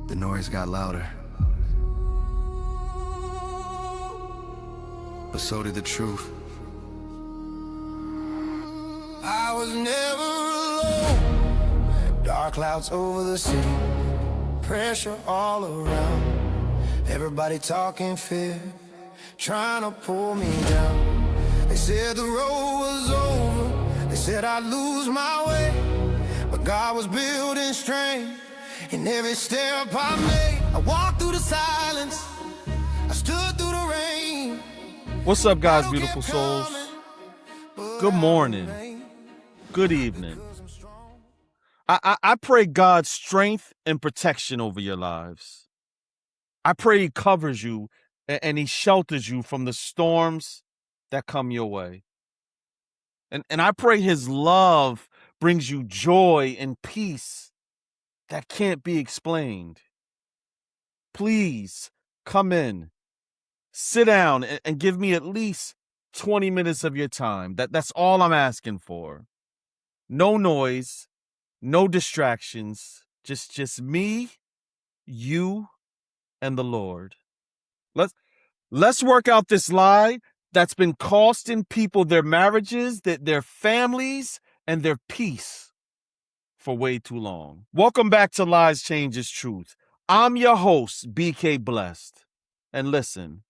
The noise got louder. But so did the truth. I was never alone. Dark clouds over the city. Pressure all around. Everybody talking fear, trying to pull me down. They said the road was over. They said I'd lose my way. But God was building strength in every step I made. I walked through the silence. I stood through the rain. What's up, guys, beautiful souls? Good morning. Good evening. I pray God's strength and protection over your lives. I pray He covers you and He shelters you from the storms that come your way. And I pray His love brings you joy and peace that can't be explained. Please come in, sit down, and give me at least 20 minutes of your time. That's all I'm asking for. No noise, no distractions, just me, you, and the Lord. Let's work out this lie that's been costing people their marriages, their families, and their peace for way too long. Welcome back to Lies Changes Truth. I'm your host, BK Blessed. And listen,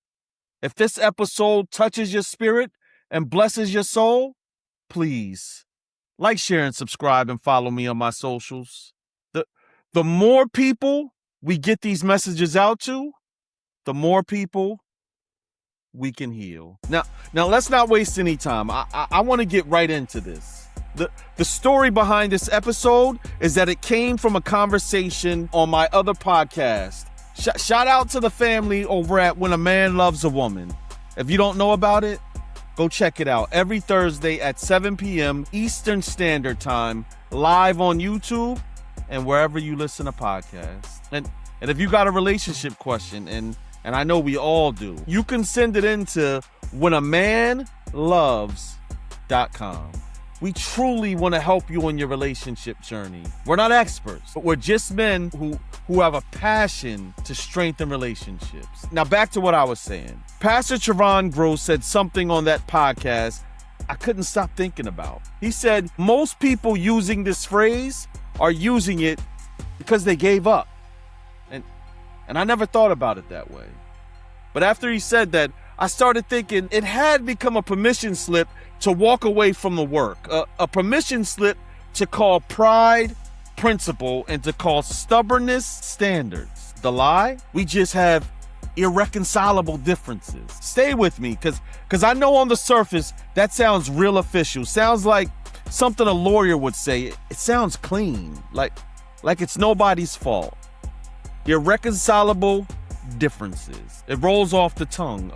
if this episode touches your spirit and blesses your soul, please like, share, and subscribe, and follow me on my socials. The more people we get these messages out to, the more people we can heal. Now let's not waste any time. I want to get right into this. The story behind this episode is that it came from a conversation on my other podcast. Shout out to the family over at When a Man Loves a Woman. If you don't know about it, go check it out. Every Thursday at 7 p.m. Eastern Standard Time, live on YouTube and wherever you listen to podcasts. And if you got a relationship question, and I know we all do, you can send it into whenamanloves.com. We truly want to help you on your relationship journey. We're not experts, but we're just men who have a passion to strengthen relationships. Now back to what I was saying. Pastor Trevon Gross said something on that podcast I couldn't stop thinking about. He said, most people using this phrase are using it because they gave up. And I never thought about it that way. But after he said that, I started thinking it had become a permission slip to walk away from the work, a permission slip to call pride principle and to call stubbornness standards. The lie? We just have irreconcilable differences. Stay with me, because I know on the surface that sounds real official. Sounds like something a lawyer would say. It sounds clean, like it's nobody's fault. Irreconcilable differences. It rolls off the tongue.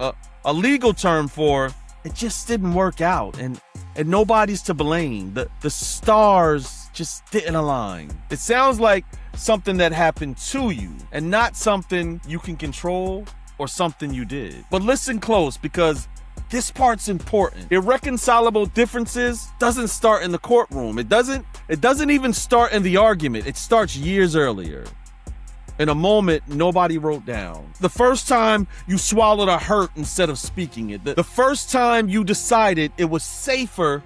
A legal term for it just didn't work out, and nobody's to blame. The stars just didn't align. It sounds like something that happened to you and not something you can control or something you did. But listen close, because this part's important. Irreconcilable differences doesn't start in the courtroom. It doesn't even start in the argument. It starts years earlier. In a moment nobody wrote down. The first time you swallowed a hurt instead of speaking it. The first time you decided it was safer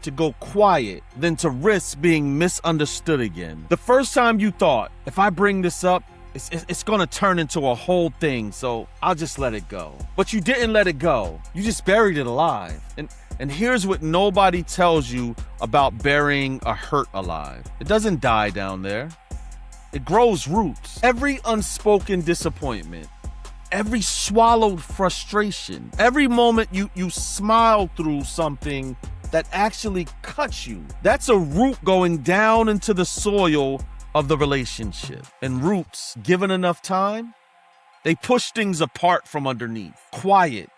to go quiet than to risk being misunderstood again. The first time you thought, if I bring this up, it's gonna turn into a whole thing, so I'll just let it go. But you didn't let it go. You just buried it alive. And here's what nobody tells you about burying a hurt alive. It doesn't die down there. It grows roots. Every unspoken disappointment, every swallowed frustration, every moment you smile through something that actually cuts you, that's a root going down into the soil of the relationship. And roots, given enough time, they push things apart from underneath, quiet,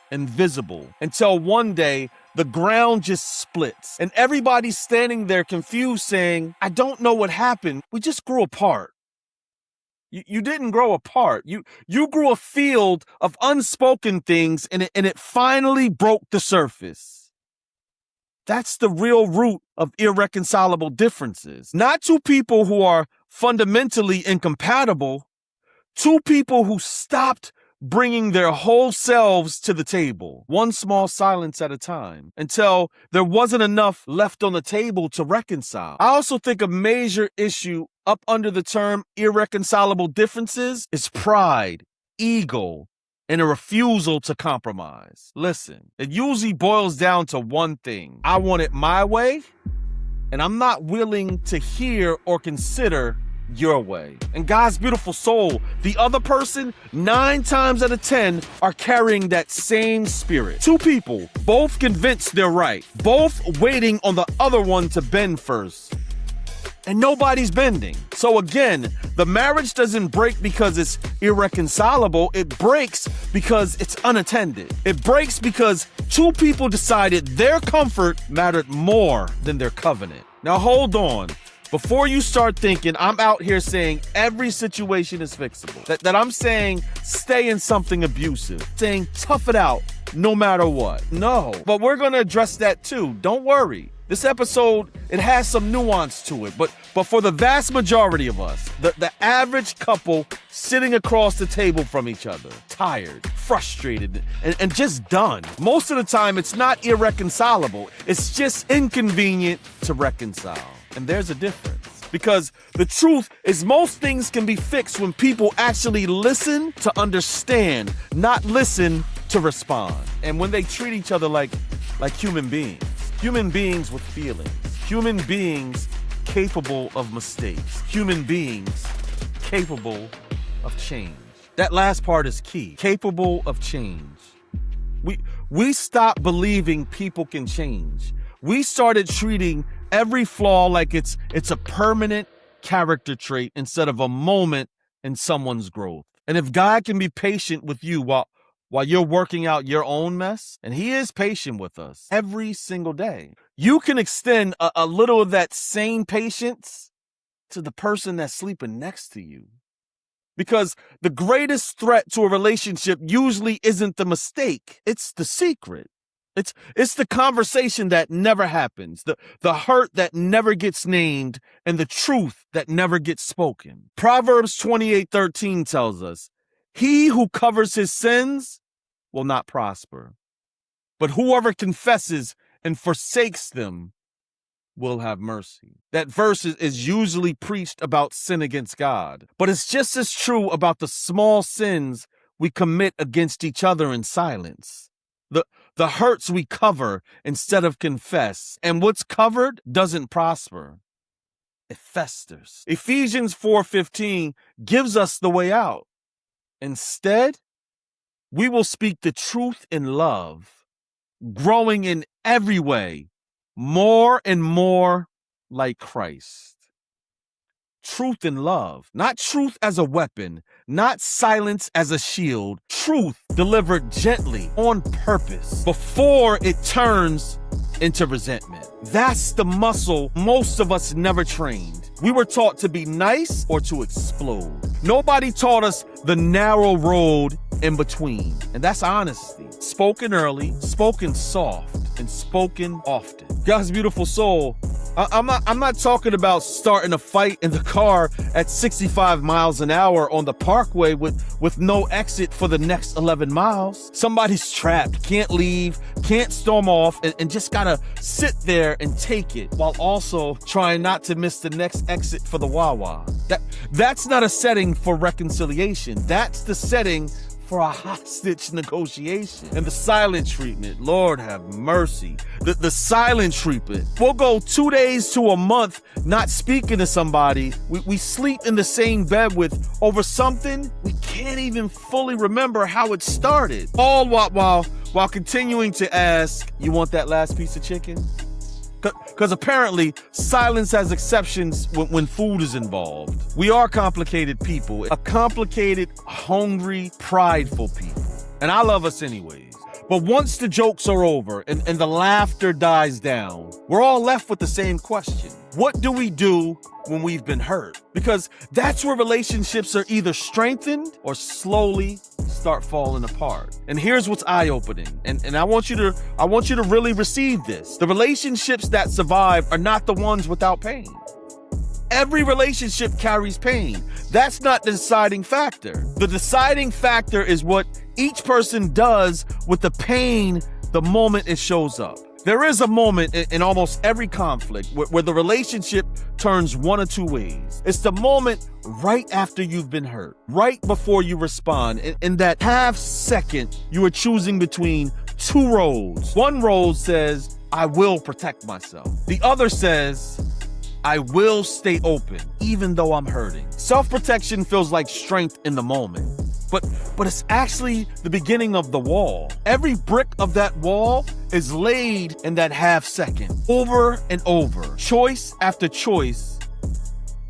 invisible, until one day the ground just splits and everybody's standing there confused saying, I don't know what happened. We just grew apart. You didn't grow apart. You grew a field of unspoken things, and it finally broke the surface. That's the real root of irreconcilable differences. Not two people who are fundamentally incompatible, Two people who stopped bringing their whole selves to the table, one small silence at a time, until there wasn't enough left on the table to reconcile. I also think a major issue up under the term irreconcilable differences is pride, ego, and a refusal to compromise. Listen, it usually boils down to one thing. I want it my way, and I'm not willing to hear or consider your way. And God's beautiful soul, the other person, 9 times out of 10, are carrying that same spirit. Two people, both convinced they're right, both waiting on the other one to bend first. And nobody's bending. So again, the marriage doesn't break because it's irreconcilable. It breaks because it's unattended. It breaks because two people decided their comfort mattered more than their covenant. Now hold on. Before you start thinking I'm out here saying every situation is fixable, that I'm saying stay in something abusive, saying tough it out no matter what. No, but we're going to address that too. Don't worry. This episode, it has some nuance to it, but for the vast majority of us, the average couple sitting across the table from each other, tired, frustrated, and just done. Most of the time, it's not irreconcilable. It's just inconvenient to reconcile. And there's a difference. Because the truth is most things can be fixed when people actually listen to understand, not listen to respond. And when they treat each other like human beings with feelings, human beings capable of mistakes, human beings capable of change. That last part is key. Capable of change. We stopped believing people can change. We started treating every flaw like it's a permanent character trait instead of a moment in someone's growth. And if God can be patient with you while you're working out your own mess, and he is patient with us every single day, you can extend a little of that same patience to the person that's sleeping next to you. Because the greatest threat to a relationship usually isn't the mistake, it's the secret. It's the conversation that never happens, the hurt that never gets named, and the truth that never gets spoken. Proverbs 28:13 tells us, he who covers his sins will not prosper, but whoever confesses and forsakes them will have mercy. That verse is usually preached about sin against God, but it's just as true about the small sins we commit against each other in silence. The hurts we cover instead of confess. And what's covered doesn't prosper. It festers. Ephesians 4:15 gives us the way out. Instead, we will speak the truth in love, growing in every way, more and more like Christ. Truth in love, not truth as a weapon, not silence as a shield. Truth delivered gently, on purpose, before it turns into resentment. That's the muscle most of us never trained. We were taught to be nice or to explode. Nobody taught us the narrow road in between. And that's honesty. Spoken early, spoken soft, and spoken often. God's beautiful soul, I'm not talking about starting a fight in the car at 65 miles an hour on the parkway with no exit for the next 11 miles. Somebody's trapped, can't leave, can't storm off, and just gotta sit there and take it while also trying not to miss the next exit for the Wawa. That's not a setting for reconciliation. That's the setting for a hostage negotiation. And the silent treatment, Lord have mercy. The silent treatment. We'll go 2 days to a month not speaking to somebody we sleep in the same bed with over something we can't even fully remember how it started. All while continuing to ask, you want that last piece of chicken? Because apparently silence has exceptions when food is involved. We are complicated people, a complicated, hungry, prideful people. And I love us anyways. But once the jokes are over and the laughter dies down, we're all left with the same question. What do we do when we've been hurt? Because that's where relationships are either strengthened or slowly start falling apart. And here's what's eye-opening. And I want you to really receive this. The relationships that survive are not the ones without pain. Every relationship carries pain. That's not the deciding factor. The deciding factor is what each person does with the pain the moment it shows up. There is a moment in almost every conflict where the relationship turns one of two ways. It's the moment right after you've been hurt, right before you respond. In that half second, you are choosing between two roads. One road says, I will protect myself. The other says, I will stay open, even though I'm hurting. Self-protection feels like strength in the moment, but it's actually the beginning of the wall. Every brick of that wall is laid in that half second, over and over, choice after choice,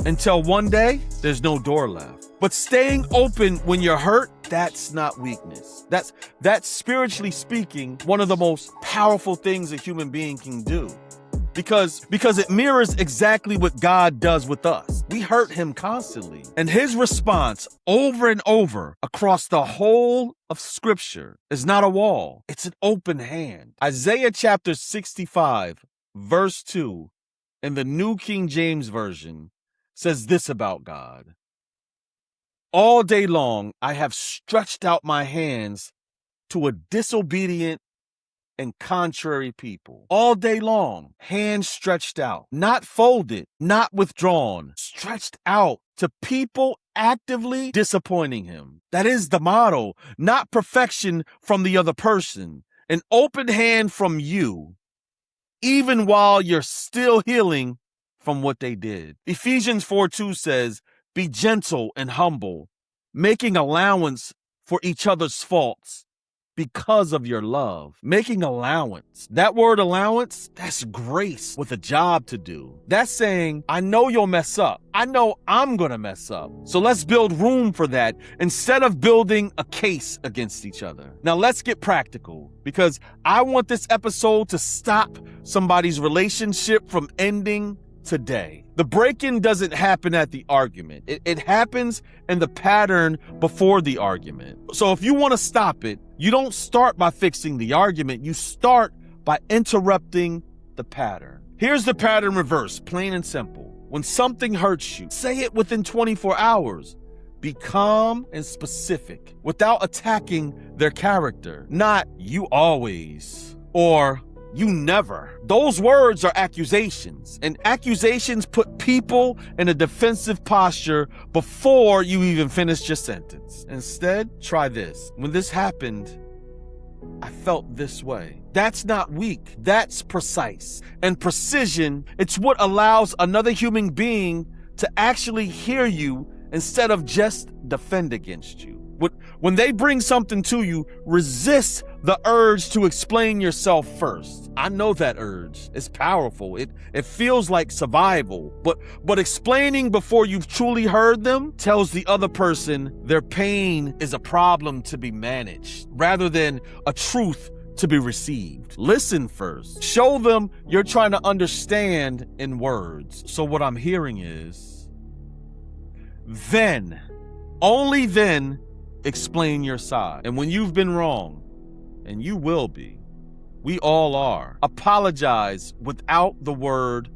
until one day, there's no door left. But staying open when you're hurt, that's not weakness. That's spiritually speaking, one of the most powerful things a human being can do. Because it mirrors exactly what God does with us. We hurt him constantly. And his response over and over across the whole of Scripture is not a wall. It's an open hand. Isaiah chapter 65, verse 2, in the New King James Version, says this about God. All day long I have stretched out my hands to a disobedient and contrary people. All day long, hands stretched out, not folded, not withdrawn, stretched out to people actively disappointing him. That is the motto, not perfection from the other person. An open hand from you, even while you're still healing from what they did. Ephesians 4:2 says, be gentle and humble, making allowance for each other's faults because of your love. Making allowance. That word allowance, that's grace with a job to do. That's saying, I know you'll mess up. I know I'm gonna mess up. So let's build room for that instead of building a case against each other. Now let's get practical, because I want this episode to stop somebody's relationship from ending today. The break-in doesn't happen at the argument. It happens in the pattern before the argument. So if you want to stop it, you don't start by fixing the argument. You start by interrupting the pattern. Here's the pattern reverse, plain and simple. When something hurts you, say it within 24 hours. Be calm and specific without attacking their character. Not you always or you never. Those words are accusations, and accusations put people in a defensive posture before you even finish your sentence. Instead, try this. When this happened, I felt this way. That's not weak. That's precise. And precision, it's what allows another human being to actually hear you instead of just defend against you. When they bring something to you, resist the urge to explain yourself first. I know that urge. It's powerful. It feels like survival. But explaining before you've truly heard them tells the other person their pain is a problem to be managed rather than a truth to be received. Listen first. Show them you're trying to understand in words. So what I'm hearing is, then, only then, explain your side. And when you've been wrong, and you will be, we all are, apologize without the word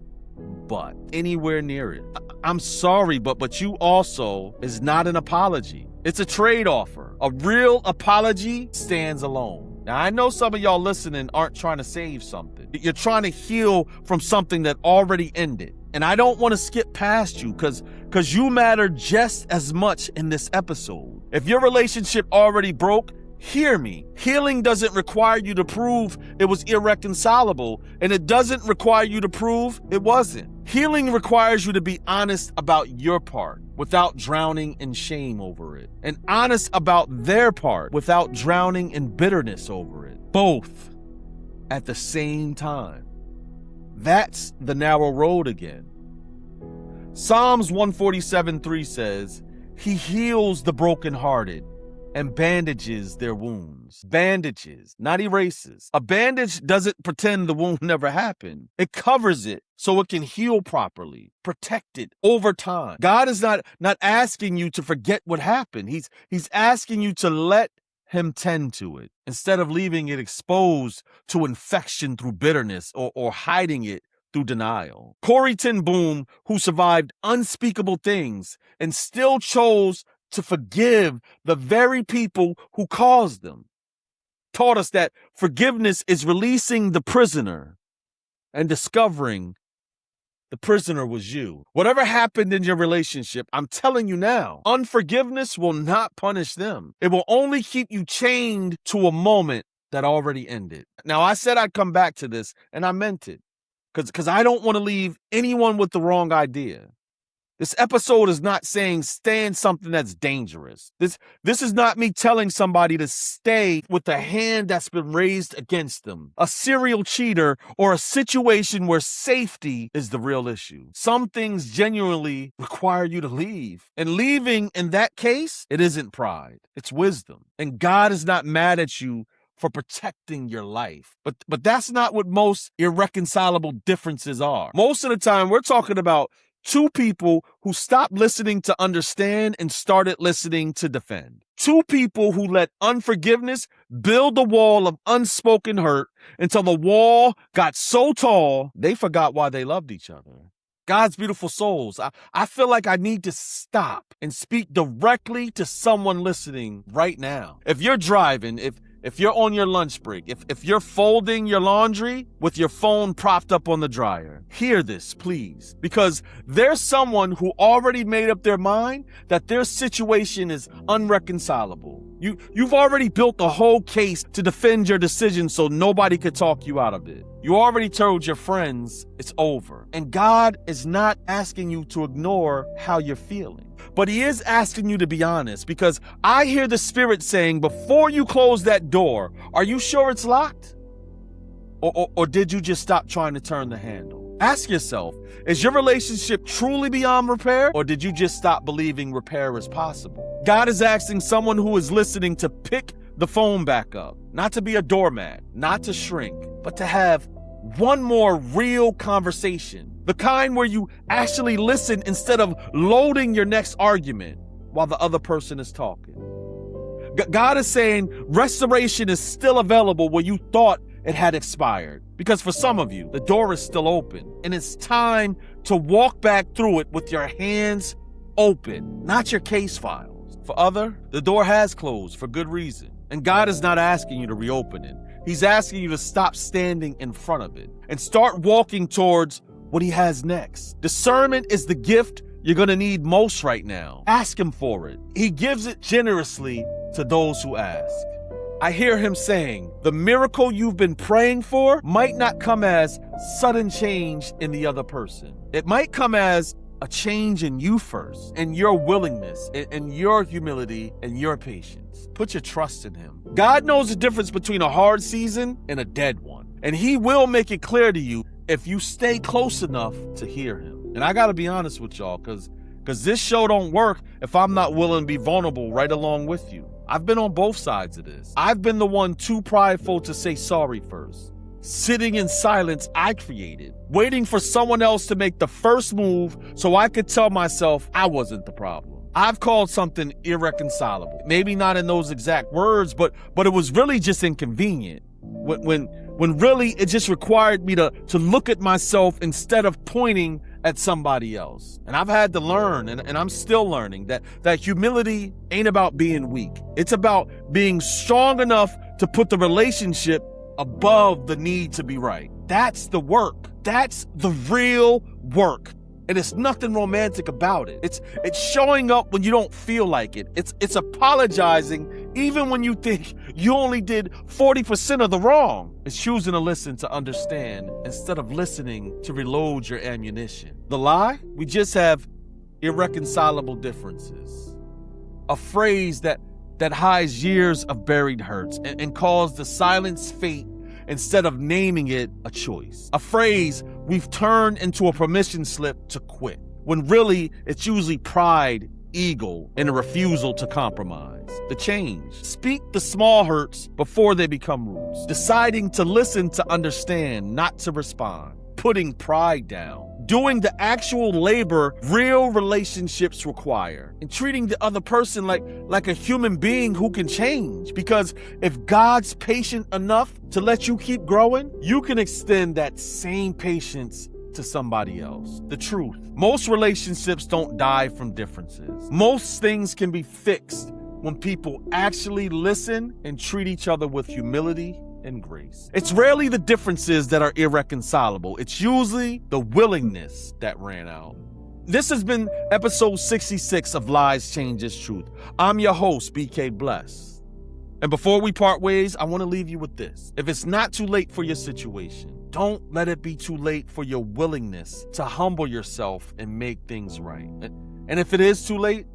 but anywhere near it. I'm sorry, but you also is not an apology. It's a trade offer. A real apology stands alone. Now, I know some of y'all listening aren't trying to save something. You're trying to heal from something that already ended. And I don't want to skip past you because you matter just as much in this episode. If your relationship already broke, hear me. Healing doesn't require you to prove it was irreconcilable, and it doesn't require you to prove it wasn't. Healing requires you to be honest about your part without drowning in shame over it, and honest about their part without drowning in bitterness over it. Both at the same time. That's the narrow road again. Psalms 147:3 says, He heals the brokenhearted and bandages their wounds. Bandages, not erases. A bandage doesn't pretend the wound never happened. It covers it so it can heal properly, protect it over time. God is not asking you to forget what happened. He's asking you to let him tend to it instead of leaving it exposed to infection through bitterness or hiding it through denial. Corrie ten Boom, who survived unspeakable things and still chose to forgive the very people who caused them, taught us that forgiveness is releasing the prisoner and discovering the prisoner was you. Whatever happened in your relationship, I'm telling you now, unforgiveness will not punish them. It will only keep you chained to a moment that already ended. Now, I said I'd come back to this, and I meant it, because I don't want to leave anyone with the wrong idea. This episode is not saying stay in something that's dangerous. This is not me telling somebody to stay with a hand that's been raised against them, a serial cheater, or a situation where safety is the real issue. Some things genuinely require you to leave. And leaving in that case, it isn't pride, it's wisdom. And God is not mad at you for protecting your life. But that's not what most irreconcilable differences are. Most of the time, we're talking about two people who stopped listening to understand and started listening to defend. Two people who let unforgiveness build a wall of unspoken hurt until the wall got so tall, they forgot why they loved each other. God's beautiful souls, I feel like I need to stop and speak directly to someone listening right now. If you're driving, if you're on your lunch break, if you're folding your laundry with your phone propped up on the dryer, hear this, please. Because there's someone who already made up their mind that their situation is unreconcilable. You've already built a whole case to defend your decision so nobody could talk you out of it. You already told your friends it's over. And God is not asking you to ignore how you're feeling. But he is asking you to be honest, because I hear the Spirit saying, before you close that door, are you sure it's locked? Or did you just stop trying to turn the handle? Ask yourself, is your relationship truly beyond repair, or did you just stop believing repair is possible? God is asking someone who is listening to pick the phone back up, not to be a doormat, not to shrink, but to have one more real conversation. The kind where you actually listen instead of loading your next argument while the other person is talking. God is saying restoration is still available where you thought it had expired. Because for some of you, the door is still open, and it's time to walk back through it with your hands open, not your case files. For other, the door has closed for good reason. And God is not asking you to reopen it. He's asking you to stop standing in front of it and start walking towards what he has next. Discernment is the gift you're going to need most right now. Ask him for it. He gives it generously to those who ask. I hear him saying, the miracle you've been praying for might not come as sudden change in the other person. It might come as a change in you first, and your willingness, and your humility, and your patience. Put your trust in him. God knows the difference between a hard season and a dead one, and he will make it clear to you if you stay close enough to hear him. And I gotta be honest with y'all, because this show don't work if I'm not willing to be vulnerable right along with you. I've been on both sides of this. I've been the one too prideful to say sorry first. Sitting in silence I created, waiting for someone else to make the first move so I could tell myself I wasn't the problem. I've called something irreconcilable. Maybe not in those exact words, but it was really just inconvenient. When really it just required me to look at myself instead of pointing at somebody else. And I've had to learn, and I'm still learning, that humility ain't about being weak. It's about being strong enough to put the relationship above the need to be right. That's the work. That's the real work. And it's nothing romantic about it. It's showing up when you don't feel like it. It's apologizing even when you think you only did 40% of the wrong. It's choosing to listen to understand instead of listening to reload your ammunition. The lie? We just have irreconcilable differences. A phrase that hides years of buried hurts and calls the silence fate instead of naming it a choice. A phrase we've turned into a permission slip to quit, when really it's usually pride, ego, and a refusal to compromise. The change. Speak the small hurts before they become roots. Deciding to listen to understand, not to respond. Putting pride down. Doing the actual labor real relationships require, and treating the other person like a human being who can change. Because if God's patient enough to let you keep growing, you can extend that same patience to somebody else. The truth. Most relationships don't die from differences. Most things can be fixed when people actually listen and treat each other with humility and grace. It's rarely the differences that are irreconcilable. It's usually the willingness that ran out. This has been episode 66 of Lies Changes Truth. I'm your host, BK Bless. And before we part ways, I want to leave you with this. If it's not too late for your situation, don't let it be too late for your willingness to humble yourself and make things right. And if it is too late,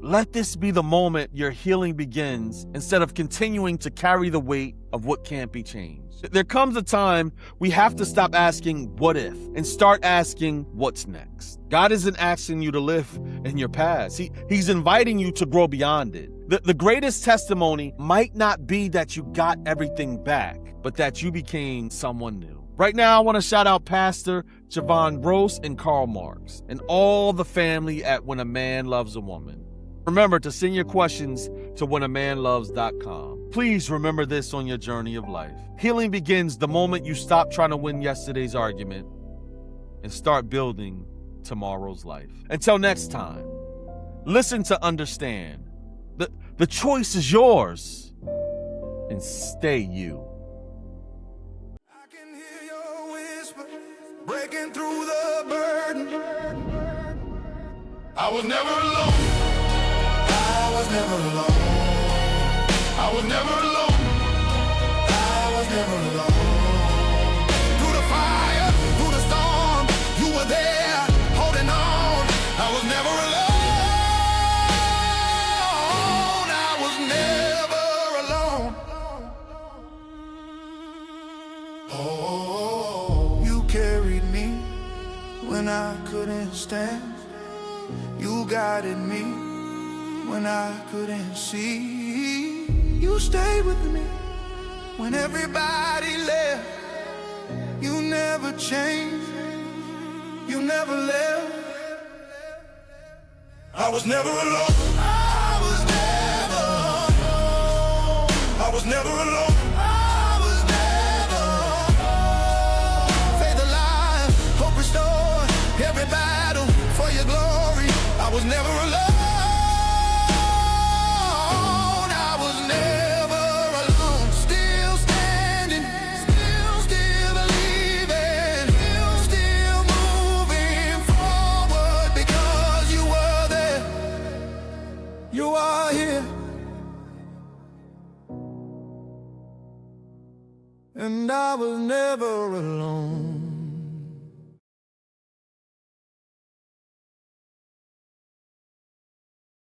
let this be the moment your healing begins instead of continuing to carry the weight of what can't be changed. There comes a time we have to stop asking what if and start asking what's next. God isn't asking you to live in your past. He's inviting you to grow beyond it. The greatest testimony might not be that you got everything back, but that you became someone new. Right now, I want to shout out Pastor Javon Gross and Karl Marx and all the family at When a Man Loves a Woman. Remember to send your questions to whenamanloves.com. Please remember this on your journey of life. Healing begins the moment you stop trying to win yesterday's argument and start building tomorrow's life. Until next time, listen to understand. The choice is yours, and stay you. I can hear your whisper breaking through the burden. I was never alone. I was never alone. I was never alone. I was never alone. Through the fire, through the storm, you were there, holding on. I was never alone. I was never alone. Oh, you carried me when I couldn't stand. You guided me when I couldn't see. You stayed with me when everybody left. You never changed. You never left. I was never alone. I was never alone. I was never alone. I was never alone. Faith alive, hope restored, every battle for your glory. I was never alone. I was never alone. Still standing, still believing, still moving forward because you were there. You are here. And I was never alone.